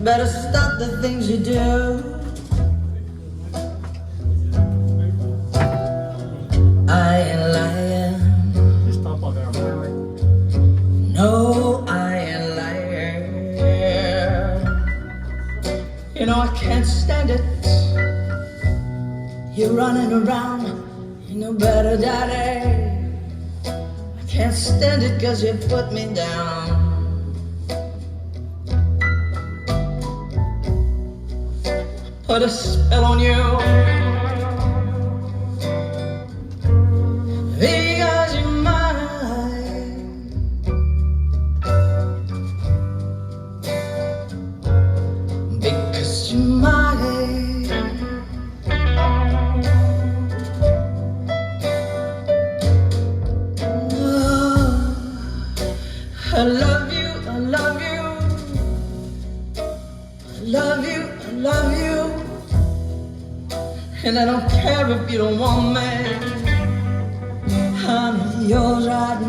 better stop the things you do. I ain't lying. No, I ain't lying. You know I can't stand it. You're running around, you know better, daddy. I can't stand it 'cause you put me down. Put a spell on you because you're mine. Because you're mine. Oh, I love you, I love you, I love you, I love you. And I don't care if you don't want me, I'm yours right